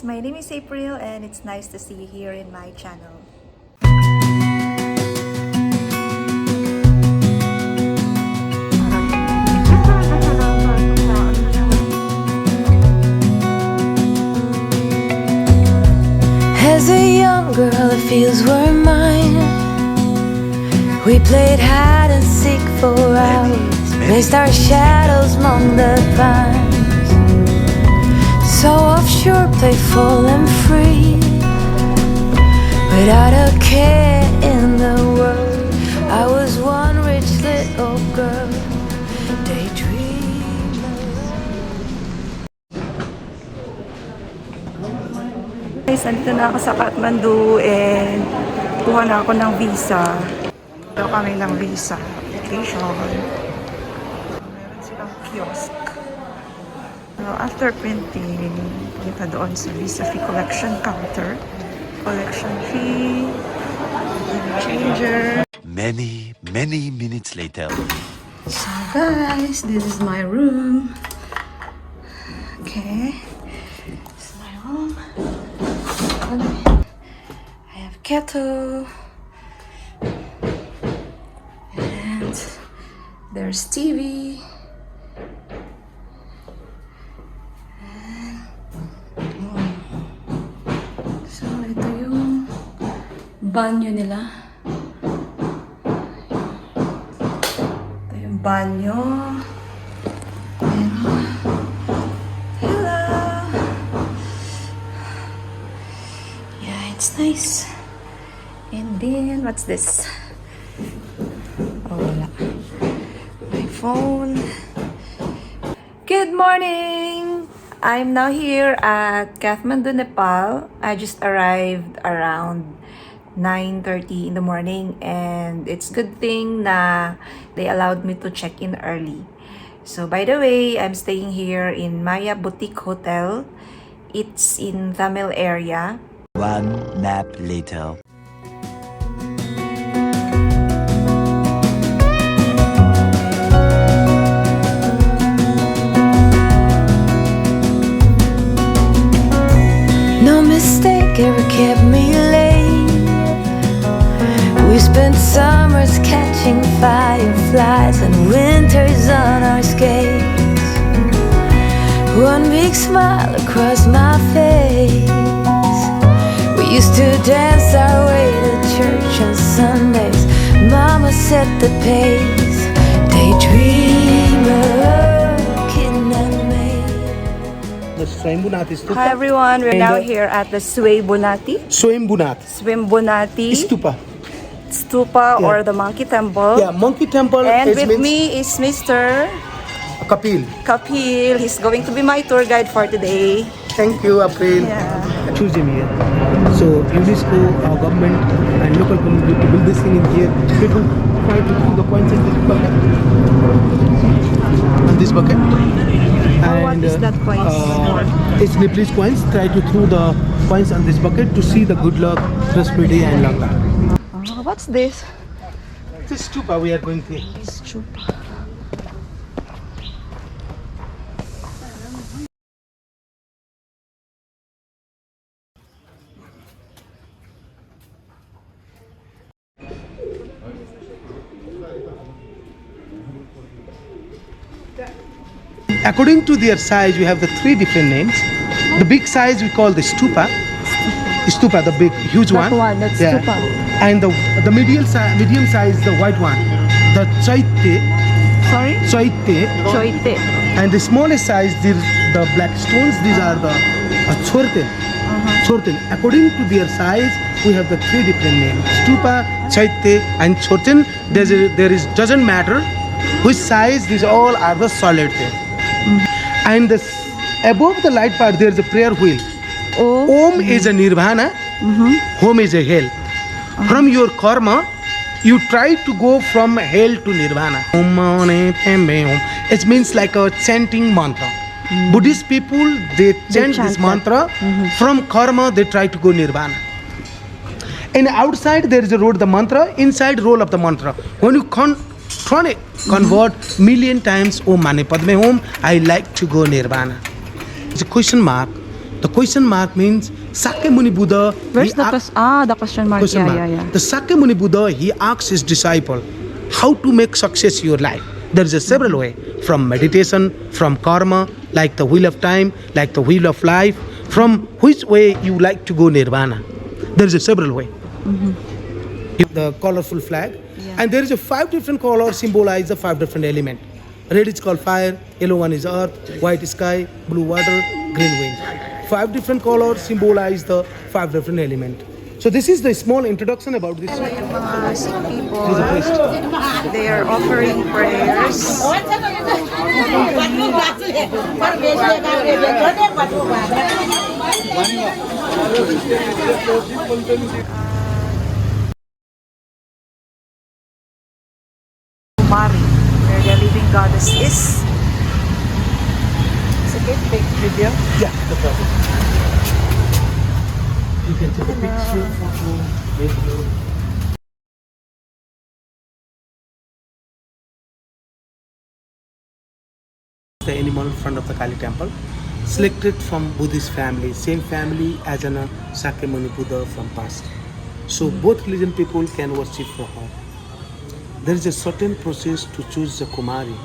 guys, my name is April and it's nice to see you here in my channel. As a young girl, the fields were mine. We played hide and seek for hours, placed our shadows among the pines. So offshore, playful and free, without a care in the world. I was one rich little girl, daydreamer. Guys, nandito na ako sa Kathmandu and kuha na ako ng visa. Ito kami ng visa application. Meron silang kiosk. After printing, punta doon sa visa fee collection counter. Collection fee, changer. Many minutes later. So guys, this is my room. Okay, this is my room. I have kettle. And there's TV. Banyo nila. Ito yung banyo. Hello. Yeah, it's nice. And then, what's this? Oh, wala. My phone. Good morning! I'm now here at Kathmandu, Nepal. I just arrived around 9:30 in the morning and it's good thing na they allowed me to check in early. So by the way, I'm staying here in Maya Boutique Hotel. It's in THAMEL area. One nap later. No mistake ever kept me late. We spent summers catching fireflies and winters on our skates. One big smile across my face. We used to dance our way to church on Sundays. Mama set the pace. Daydreamer, kitten and maid. The Shwayambhunath Stupa. Hi everyone, we're now here at the Shwayambhunath Stupa or the Monkey Temple. Yeah, Monkey Temple. And with means me is Mr. Kapil. Kapil. He's going to be my tour guide for today. Thank you, April. Yeah. Choose him here. So UNESCO, our government and local community to build this thing in here. People try to put the points in this bucket. And this bucket. What is that coins for? It's Nepalese coins. Try to throw the coins on this bucket to see the good luck, prosperity and long life. What's this? This stupa we are going to. Stupa. According to their size, we have the three different names. The big size we call the stupa. Stupa, the big, huge one. That's stupa. And the medium size, the white one, the chaite. Sorry? Chaite. Choite. And the smallest size, the black stones. These are the chorten. Chorten. According to their size, we have the three different names: stupa, chaite, and chorten. Doesn't matter which size. These all are the solid thing. And above the light part, there is a prayer wheel. Om is a nirvana. Home is a hell. From your karma, you try to go from hell to nirvana. It means like a chanting mantra. Buddhist people, they chant this mantra. From karma, they try to go nirvana. And outside there is a road, the mantra. Inside, roll of the mantra. When you convert million times Om Mane Padme Hum, I like to go nirvana. It's a question mark. The question mark means Sakyamuni Buddha. Where's the the question mark? Question mark. Yeah. The Sakyamuni Buddha, he asked his disciple, how to make success your life. There is a several way, from meditation, from karma, like the wheel of time, like the wheel of life, from which way you like to go nirvana. There is a several way. The colorful flag, and there is a 5 different colors symbolize the 5 different elements. Red is called fire, yellow one is earth, white is sky, blue water, green wind. 5 different colors symbolize the 5 different elements. So this is the small introduction about this. Sikh people, He's a priest. they are offering prayers. Kumari, where the living goddess is. It's a good big video. Yeah, the problem. You can take a picture, photo, video. The animal in front of the Kali temple, selected from Buddhist family, same family as an Sakyamuni Buddha from past. So both religion people can worship for her. There is a certain process to choose the Kumari.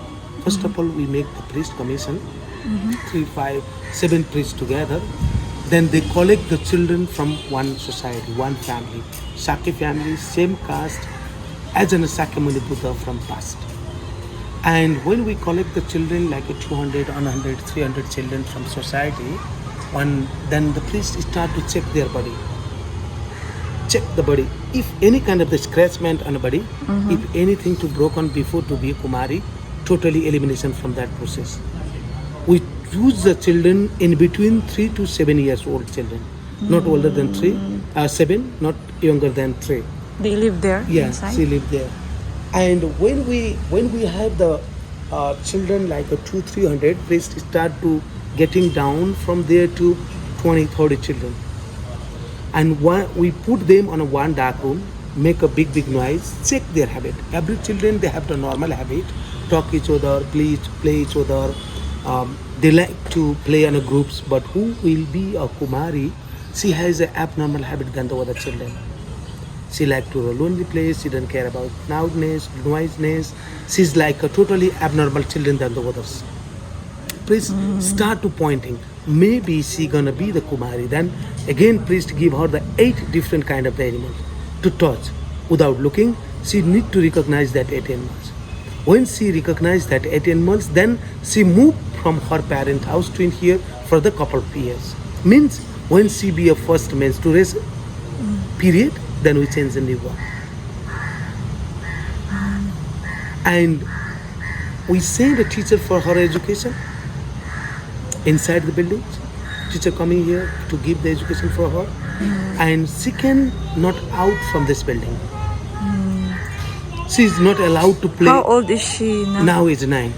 First of all, we make the priest commission, 3, 5, 7 priests together. Then they collect the children from one society, one family. Sakya family, same caste as an Sakyamuni Buddha from past. And when we collect the children, like 200, 100, 300 children from society, then the priest start to check their body. Check the body. If any kind of the scratchment on a body, if anything to broken before to be Kumari, totally elimination from that process. We choose the children in between 3 to 7 years old children, not older than 7, not younger than 3. They live there Yes, she live there. And when we have the children like 200-300, priests start to getting down from there to 20-30 children. And we put them on a one dark room, make a big noise, check their habit. Every children, they have the normal habit, talk each other, play each other. They like to play in a groups, but who will be a Kumari, she has an abnormal habit than the other children. She like to a lonely place, she doesn't care about loudness, noisiness. She's like a totally abnormal children than the others. Priest start to pointing, maybe she gonna be the Kumari. Then again priest give her the 8 different kind of the animals to touch. Without looking, she need to recognize that 8 animals. When she recognized that 8 animals, then she moved from her parent house to in here for the couple of years. Means when she be a first menstruation period, then we change the new one. And we send a teacher for her education inside the building. Teacher coming here to give the education for her. And she can not out from this building. She is not allowed to play. How old is she now? Now is 9.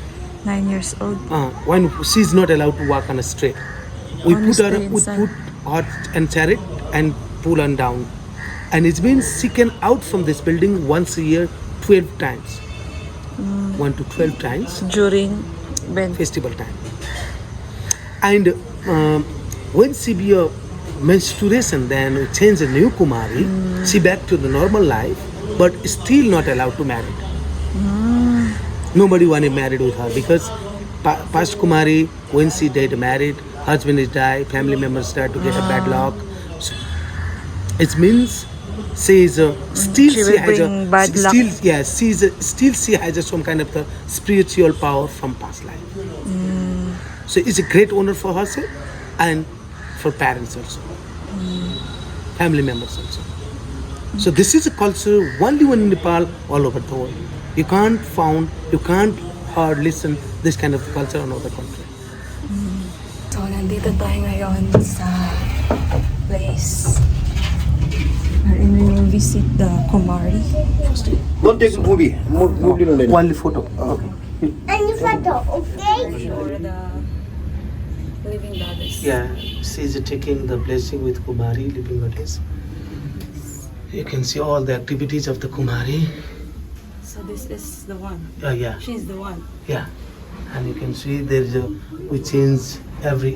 9 years old. When she is not allowed to walk on a street. We Only put stay her inside. and chariot and pull her down. And it means she can out from this building once a year 12 times. 1 to 12 times. During Festival time. And when she be a menstruation, then we change a new Kumari, she back to the normal life, but still not allowed to marry. Nobody wanted married with her because past Kumari, when she died married, husband is died, family members start to get a bad luck. So it means she is still she she will has bring a bad luck. still still she has some kind of the spiritual power from past life. So it's a great honor for herself and for parents also, family members also. So this is a culture only one in Nepal, all over the world. You can't listen this kind of culture in other country. So, nandito tayo ngayon sa place wherein we will visit the Kumari. Don't take movie. Only photo. Okay. Any photo, okay? Or the living goddess. Yeah, she's taking the blessing with Kumari, living goddess. You can see all the activities of the Kumari. So this is the one. Yeah, She's the one. yeah. And you can see there's we change every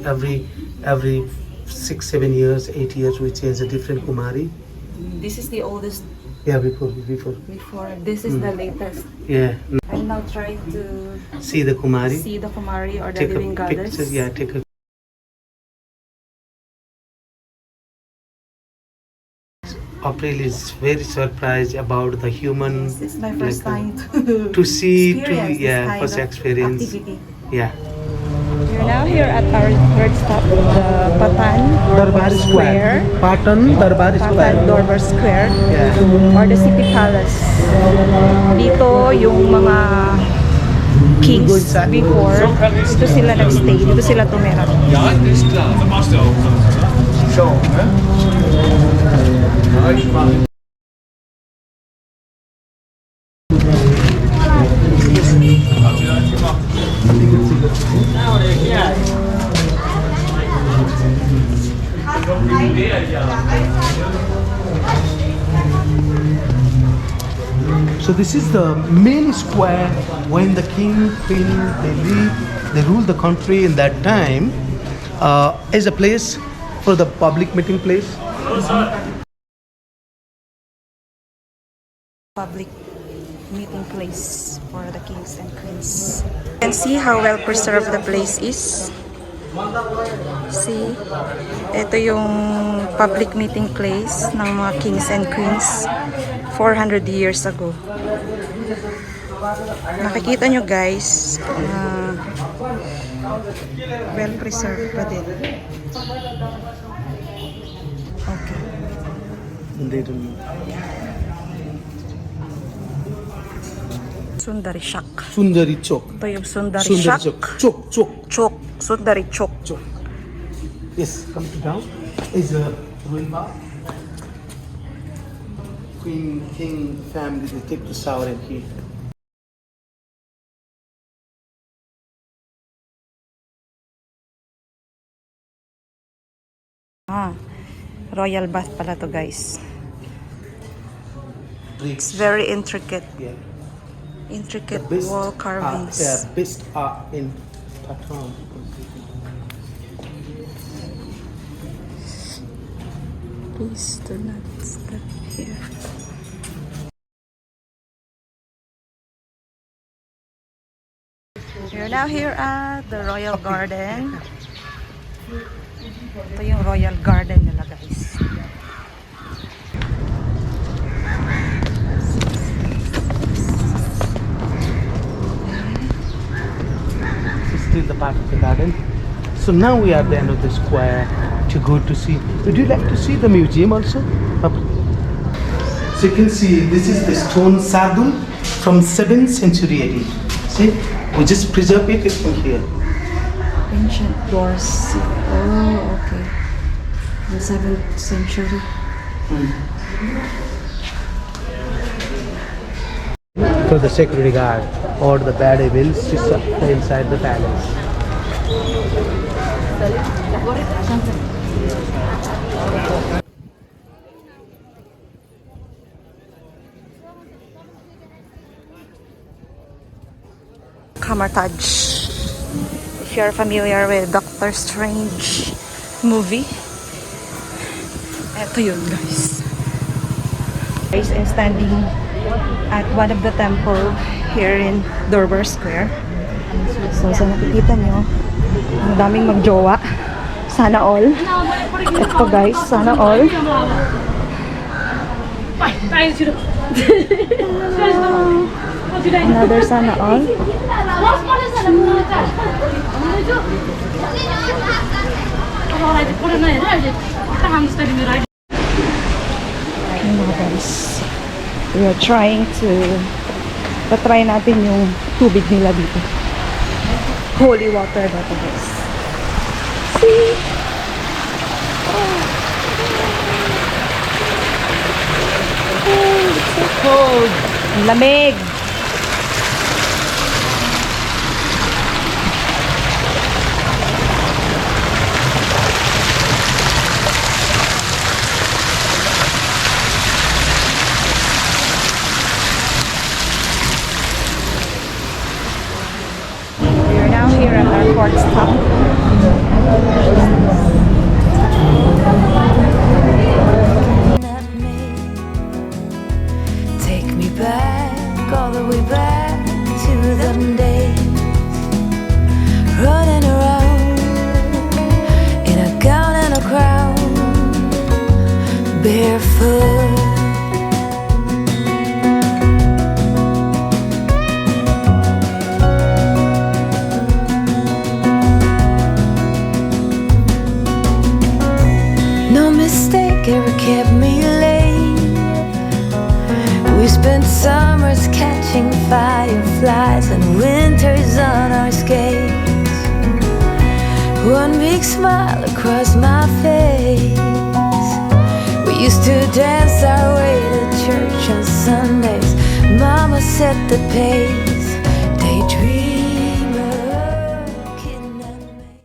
6-7 years, 8 years, we changed a different Kumari. This is the oldest Yeah, before. before. This is the latest. Yeah. I'm now trying to See the Kumari. see the Kumari or the Take living a goddess. picture. Yeah, take a. April is very surprised about the human. This is my first like, time to see, experience this kind first of experience. activity. Yeah. We're now here at our third stop, the Patan Durbar Square. Patan Durbar Patan Square. Durbar Square Yeah. or the City Palace. Dito yung mga kings before, dito sila nagstay, dito sila tumira. Ja, ist klar. Du machst ja auch. Show, ne? Ja, ich mach. So this is the main square when the king, queen, they ruled the country in that time as a place for the public meeting place. Public meeting place for the kings and queens. You can see how well preserved the place is. See, ito yung public meeting place ng mga kings and queens 400 years ago. Nakikita nyo guys, well preserved pa din. Okay. They don't know. Sundari Shak. Sundari Chok. Ito yung Sundari Sundari Shak. Chok. Chok, Chok, Chok. Sundari Chok. Chok. Yes, come to down. Is a ruin bar. Queen, king, family, they take to shower and here. Royal bath pala to guys. Bricks. It's very intricate. Yeah. Intricate Best wall art, carvings. best art in Patan. Please do not step here. We're now here at the Royal Garden. Ito yung Royal Garden nila guys. This is still the part of the garden. So now we are at the end of the square to go to see. Would you like to see the museum also? So you can see this is the stone sardul from 7th century AD. See, we just preserve it in here. Ancient doors. Oh, okay. The 7th century. For the security guard or the bad events to stay inside the palace. Kamar Taj. If you're familiar with Doctor Strange movie, eto yun guys. Guys, I'm standing at one of the temple here in Durbar Square. So sa nakikita nyo, ang daming magjowa. Sana all. Ito guys, sana all. Another sana all. Ayun mga guys. We are trying to try natin yung tubig nila dito. Holy water na to guys. See? Oh, it's so cold. Ang lamig. We are now here at our fourth stop. all the way back to them days, running around in a gown and a crown, barefoot. No mistake ever kept me late. We spent summers catching fireflies and winters on our skates. One big smile across my face. We used to dance our way to church on Sundays. Mama set the pace.